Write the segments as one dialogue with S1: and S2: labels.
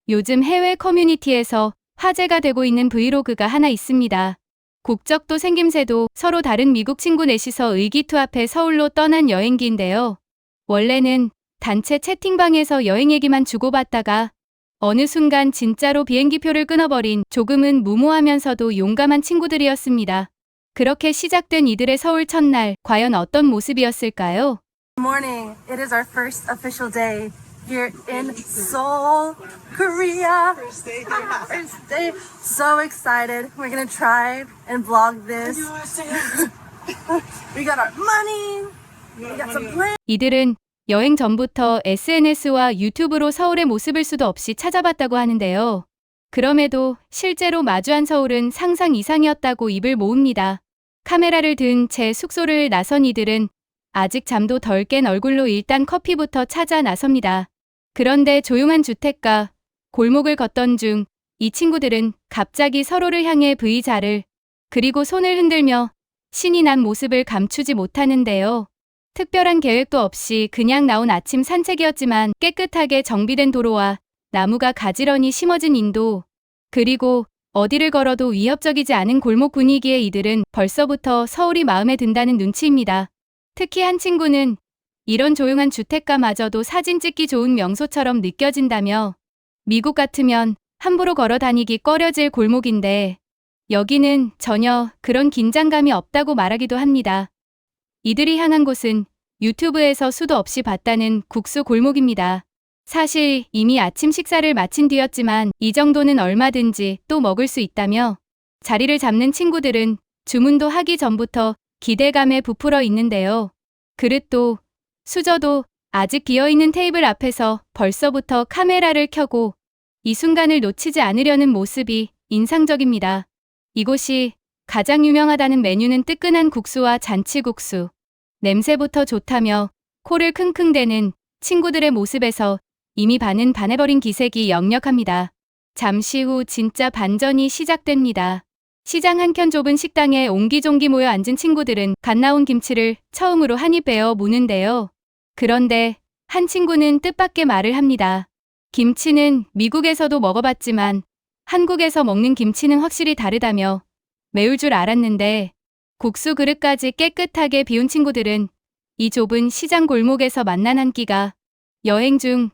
S1: 요즘 해외 커뮤니티에서 화제가 되고 있는 브이로그가 하나 있습니다. 국적도 생김새도 서로 다른 미국 친구 넷이서 의기투합해 서울로 떠난 여행기인데요. 원래는 단체 채팅방에서 여행 얘기만 주고받다가 어느 순간 진짜로 비행기표를 끊어버린 조금은 무모하면서도 용감한 친구들이었습니다. 그렇게 시작된 이들의 서울 첫날, 과연 어떤 모습이었을까요?
S2: Good morning. It is our first official day here in Seoul, Korea. First day. So excited. We're gonna try and vlog this. We got our money. We got some plans.
S1: 이들은 여행 전부터 SNS와 유튜브로 서울의 모습을 수도 없이 찾아봤다고 하는데요. 그럼에도 실제로 마주한 서울은 상상 이상이었다고 입을 모읍니다. 카메라를 든 채 숙소를 나선 이들은 아직 잠도 덜 깬 얼굴로 일단 커피부터 찾아 나섭니다. 그런데 조용한 주택가, 골목을 걷던 중 이 친구들은 갑자기 서로를 향해 V자를, 그리고 손을 흔들며 신이 난 모습을 감추지 못하는데요. 특별한 계획도 없이 그냥 나온 아침 산책이었지만 깨끗하게 정비된 도로와 나무가 가지런히 심어진 인도, 그리고 어디를 걸어도 위협적이지 않은 골목 분위기에 이들은 벌써부터 서울이 마음에 든다는 눈치입니다. 특히 한 친구는 이런 조용한 주택가마저도 사진 찍기 좋은 명소처럼 느껴진다며 미국 같으면 함부로 걸어 다니기 꺼려질 골목인데 여기는 전혀 그런 긴장감이 없다고 말하기도 합니다. 이들이 향한 곳은 유튜브에서 수도 없이 봤다는 국수 골목입니다. 사실 이미 아침 식사를 마친 뒤였지만 이 정도는 얼마든지 또 먹을 수 있다며 자리를 잡는 친구들은 주문도 하기 전부터 기대감에 부풀어 있는데요. 그릇도 수저도 아직 비어있는 테이블 앞에서 벌써부터 카메라를 켜고 이 순간을 놓치지 않으려는 모습이 인상적입니다. 이곳이 가장 유명하다는 메뉴는 뜨끈한 국수와 잔치국수. 냄새부터 좋다며 코를 킁킁대는 친구들의 모습에서 이미 반은 반해버린 기색이 역력합니다. 잠시 후 진짜 반전이 시작됩니다. 시장 한켠 좁은 식당에 옹기종기 모여 앉은 친구들은 갓 나온 김치를 처음으로 한 입 베어 무는데요. 그런데 한 친구는 뜻밖의 말을 합니다. 김치는 미국에서도 먹어봤지만 한국에서 먹는 김치는 확실히 다르다며 매울 줄 알았는데 국수 그릇까지 깨끗하게 비운 친구들은 이 좁은 시장 골목에서 만난 한 끼가 여행 중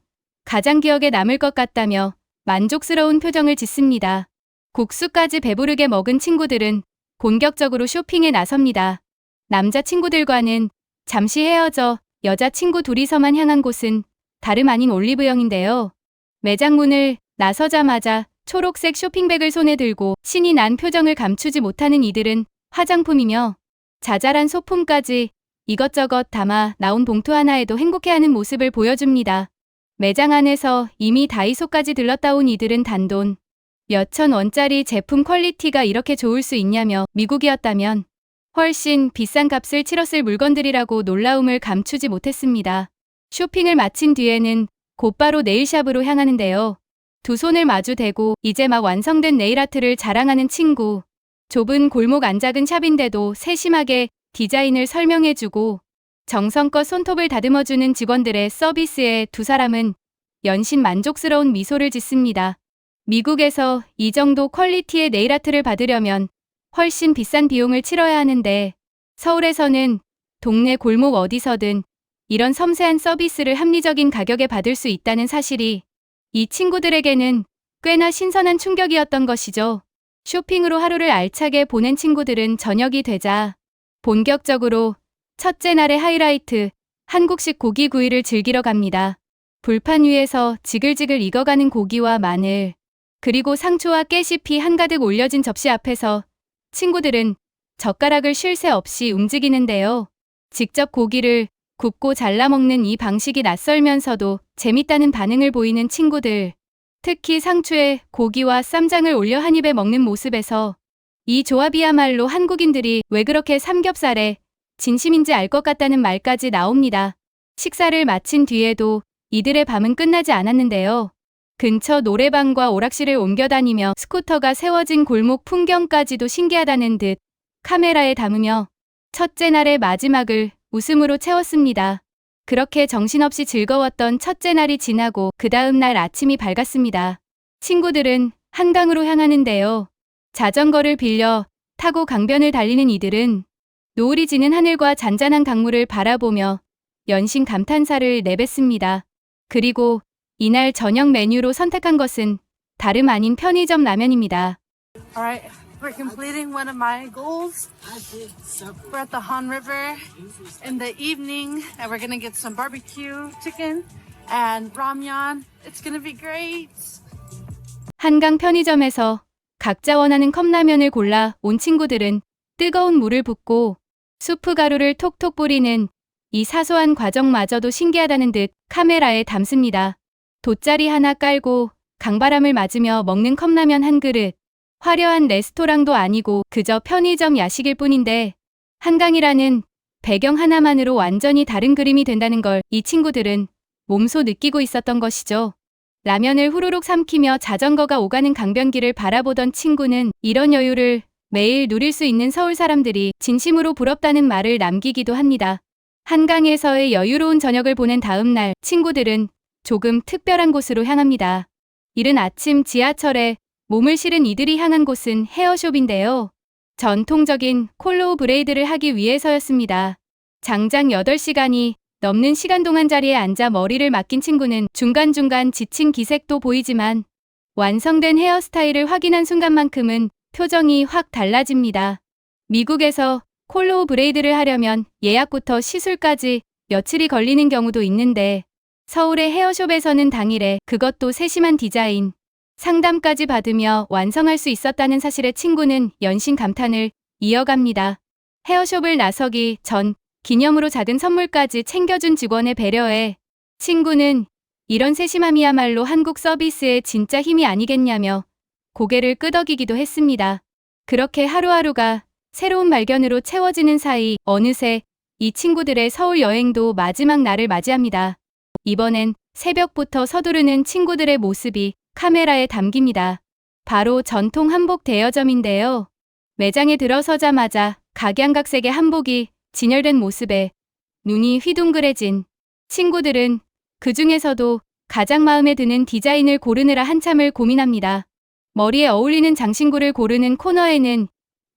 S1: 가장 기억에 남을 것 같다며 만족스러운 표정을 짓습니다. 국수까지 배부르게 먹은 친구들은 본격적으로 쇼핑에 나섭니다. 남자 친구들과는 잠시 헤어져 여자 친구 둘이서만 향한 곳은 다름 아닌 올리브영인데요. 매장 문을 나서자마자 초록색 쇼핑백을 손에 들고 신이 난 표정을 감추지 못하는 이들은 화장품이며 자잘한 소품까지 이것저것 담아 나온 봉투 하나에도 행복해하는 모습을 보여줍니다. 매장 안에서 이미 다이소까지 들렀다 온 이들은 단돈 몇천 원짜리 제품 퀄리티가 이렇게 좋을 수 있냐며 미국이었다면 훨씬 비싼 값을 치렀을 물건들이라고 놀라움을 감추지 못했습니다. 쇼핑을 마친 뒤에는 곧바로 네일샵으로 향하는데요. 두 손을 마주 대고 이제 막 완성된 네일아트를 자랑하는 친구. 좁은 골목 안 작은 샵인데도 세심하게 디자인을 설명해주고 정성껏 손톱을 다듬어주는 직원들의 서비스에 두 사람은 연신 만족스러운 미소를 짓습니다. 미국에서 이 정도 퀄리티의 네일아트를 받으려면 훨씬 비싼 비용을 치러야 하는데 서울에서는 동네 골목 어디서든 이런 섬세한 서비스를 합리적인 가격에 받을 수 있다는 사실이 이 친구들에게는 꽤나 신선한 충격이었던 것이죠. 쇼핑으로 하루를 알차게 보낸 친구들은 저녁이 되자 본격적으로 첫째 날의 하이라이트, 한국식 고기구이를 즐기러 갑니다. 불판 위에서 지글지글 익어가는 고기와 마늘, 그리고 상추와 깨씹이 한가득 올려진 접시 앞에서 친구들은 젓가락을 쉴 새 없이 움직이는데요. 직접 고기를 굽고 잘라 먹는 이 방식이 낯설면서도 재밌다는 반응을 보이는 친구들. 특히 상추에 고기와 쌈장을 올려 한 입에 먹는 모습에서 이 조합이야말로 한국인들이 왜 그렇게 삼겹살에 진심인지 알 것 같다는 말까지 나옵니다. 식사를 마친 뒤에도 이들의 밤은 끝나지 않았는데요. 근처 노래방과 오락실을 옮겨 다니며 스쿠터가 세워진 골목 풍경까지도 신기하다는 듯 카메라에 담으며 첫째 날의 마지막을 웃음으로 채웠습니다. 그렇게 정신없이 즐거웠던 첫째 날이 지나고 그 다음 날 아침이 밝았습니다. 친구들은 한강으로 향하는데요. 자전거를 빌려 타고 강변을 달리는 이들은 노을이 지는 하늘과 잔잔한 강물을 바라보며 연신 감탄사를 내뱉습니다. 그리고 이날 저녁 메뉴로 선택한 것은 다름 아닌 편의점 라면입니다.
S2: Alright, we're completing one of my goals. We're at the Han River in the evening and we're gonna get some barbecue chicken and ramyeon. It's gonna be great.
S1: 한강 편의점에서 각자 원하는 컵라면을 골라 온 친구들은 뜨거운 물을 붓고 수프 가루를 톡톡 뿌리는 이 사소한 과정마저도 신기하다는 듯 카메라에 담습니다. 돗자리 하나 깔고 강바람을 맞으며 먹는 컵라면 한 그릇. 화려한 레스토랑도 아니고 그저 편의점 야식일 뿐인데 한강이라는 배경 하나만으로 완전히 다른 그림이 된다는 걸 이 친구들은 몸소 느끼고 있었던 것이죠. 라면을 후루룩 삼키며 자전거가 오가는 강변길을 바라보던 친구는 이런 여유를 매일 누릴 수 있는 서울 사람들이 진심으로 부럽다는 말을 남기기도 합니다. 한강에서의 여유로운 저녁을 보낸 다음 날 친구들은 조금 특별한 곳으로 향합니다. 이른 아침 지하철에 몸을 실은 이들이 향한 곳은 헤어숍인데요. 전통적인 콜로우 브레이드를 하기 위해서였습니다. 장장 8시간이 넘는 시간 동안 자리에 앉아 머리를 맡긴 친구는 중간중간 지친 기색도 보이지만 완성된 헤어스타일을 확인한 순간만큼은 표정이 확 달라집니다. 미국에서 콜로우 브레이드를 하려면 예약부터 시술까지 며칠이 걸리는 경우도 있는데 서울의 헤어숍에서는 당일에 그것도 세심한 디자인, 상담까지 받으며 완성할 수 있었다는 사실에 친구는 연신 감탄을 이어갑니다. 헤어숍을 나서기 전 기념으로 작은 선물까지 챙겨준 직원의 배려에 친구는 이런 세심함이야말로 한국 서비스의 진짜 힘이 아니겠냐며 고개를 끄덕이기도 했습니다. 그렇게 하루하루가 새로운 발견으로 채워지는 사이 어느새 이 친구들의 서울 여행도 마지막 날을 맞이합니다. 이번엔 새벽부터 서두르는 친구들의 모습이 카메라에 담깁니다. 바로 전통 한복 대여점인데요. 매장에 들어서자마자 각양각색의 한복이 진열된 모습에 눈이 휘둥그레진 친구들은 그 중에서도 가장 마음에 드는 디자인을 고르느라 한참을 고민합니다. 머리에 어울리는 장신구를 고르는 코너에는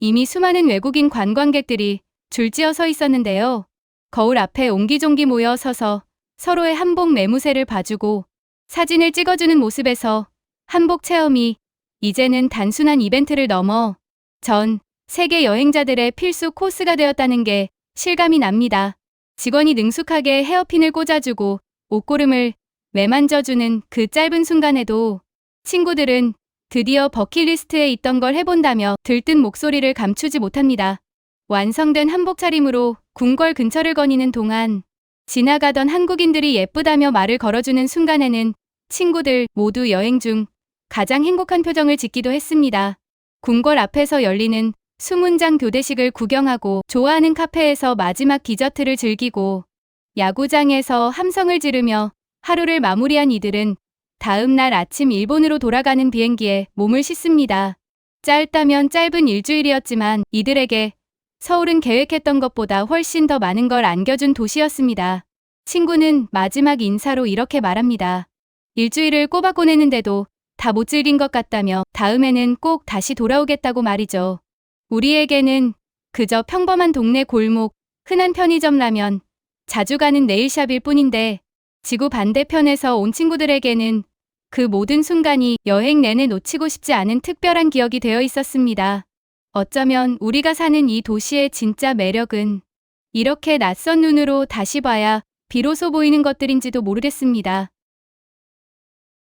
S1: 이미 수많은 외국인 관광객들이 줄지어 서 있었는데요. 거울 앞에 옹기종기 모여 서서 서로의 한복 매무새를 봐주고 사진을 찍어주는 모습에서 한복 체험이 이제는 단순한 이벤트를 넘어 전 세계 여행자들의 필수 코스가 되었다는 게 실감이 납니다. 직원이 능숙하게 헤어핀을 꽂아주고 옷고름을 매만져주는 그 짧은 순간에도 친구들은 드디어 버킷리스트에 있던 걸 해본다며 들뜬 목소리를 감추지 못합니다. 완성된 한복 차림으로 궁궐 근처를 거니는 동안 지나가던 한국인들이 예쁘다며 말을 걸어주는 순간에는 친구들 모두 여행 중 가장 행복한 표정을 짓기도 했습니다. 궁궐 앞에서 열리는 수문장 교대식을 구경하고 좋아하는 카페에서 마지막 디저트를 즐기고 야구장에서 함성을 지르며 하루를 마무리한 이들은 다음 날 아침 일본으로 돌아가는 비행기에 몸을 싣습니다. 짧다면 짧은 일주일이었지만 이들에게 서울은 계획했던 것보다 훨씬 더 많은 걸 안겨준 도시였습니다. 친구는 마지막 인사로 이렇게 말합니다. 일주일을 꼬박 보내는데도 다 못 즐긴 것 같다며 다음에는 꼭 다시 돌아오겠다고 말이죠. 우리에게는 그저 평범한 동네 골목, 흔한 편의점 라면, 자주 가는 네일샵일 뿐인데 지구 반대편에서 온 친구들에게는 그 모든 순간이 여행 내내 놓치고 싶지 않은 특별한 기억이 되어 있었습니다. 어쩌면 우리가 사는 이 도시의 진짜 매력은 이렇게 낯선 눈으로 다시 봐야 비로소 보이는 것들인지도 모르겠습니다.